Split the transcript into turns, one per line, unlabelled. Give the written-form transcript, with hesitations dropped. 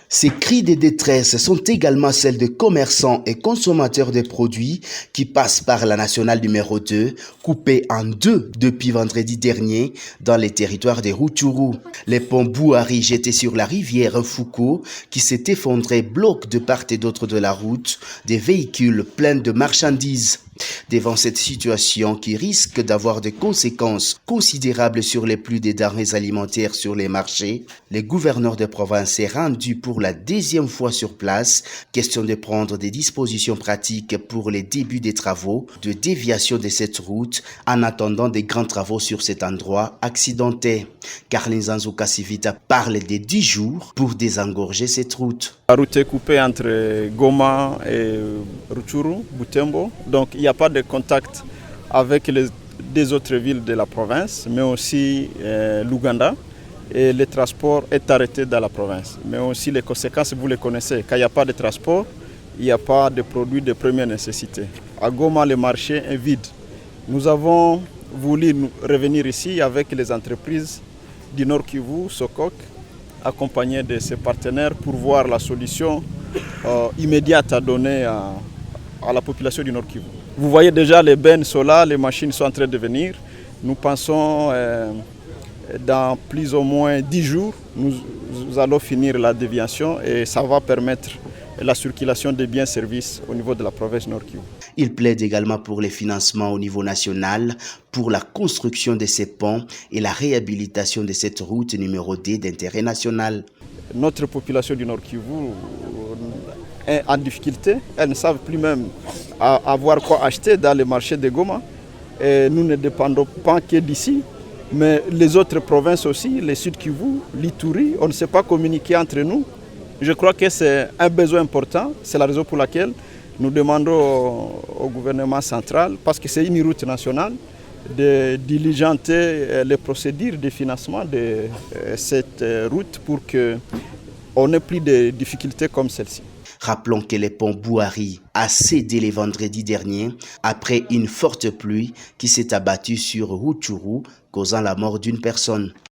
Ces cris de détresse sont également celles de commerçants et consommateurs de produits qui passent par la nationale numéro 2, coupée en deux depuis vendredi dernier dans les territoires de Rutshuru. Les ponts Bouhari jetés sur la rivière Foucault qui s'est effondré bloquent de part et d'autre de la route des véhicules pleins de marchandises. Devant cette situation qui risque d'avoir des conséquences considérables sur les prix des denrées alimentaires sur les marchés, le gouverneur de province est rendu pour la deuxième fois sur place, question de prendre des dispositions pratiques pour les débuts des travaux de déviation de cette route en attendant des grands travaux sur cet endroit accidenté. Carlin Zanzou Kassivita parle de 10 jours pour désengorger cette route.
La route est coupée entre Goma et Rutshuru, Butembo, donc il n'y a pas de contact avec les deux autres villes de la province, mais aussi l'Ouganda. Et le transport est arrêté dans la province. Mais aussi les conséquences, vous les connaissez. Quand il n'y a pas de transport, il n'y a pas de produits de première nécessité. À Goma, le marché est vide. Nous avons voulu revenir ici avec les entreprises du Nord Kivu, Sokok, accompagnées de ses partenaires pour voir la solution immédiate à donner à la population du Nord Kivu. Vous voyez déjà les bennes sont là, les machines sont en train de venir. Nous pensons dans plus ou moins 10 jours, nous allons finir la déviation et ça va permettre la circulation des biens et services au niveau de la province Nord Kivu.
Il plaide également pour les financements au niveau national, pour la construction de ces ponts et la réhabilitation de cette route numéro 2 d'intérêt national.
Notre population du Nord Kivu est en difficulté. Elles ne savent plus même avoir quoi acheter dans les marchés de Goma. Et nous ne dépendons pas que d'ici, mais les autres provinces aussi, les Sud Kivu, l'Ituri, on ne sait pas communiquer entre nous. Je crois que c'est un besoin important. C'est la raison pour laquelle nous demandons au gouvernement central, parce que c'est une route nationale, de diligenter les procédures de financement de cette route pour qu'on n'ait plus de difficultés comme celle-ci.
Rappelons que le pont Bouhari a cédé le vendredi dernier après une forte pluie qui s'est abattue sur Rutshuru, causant la mort d'une personne.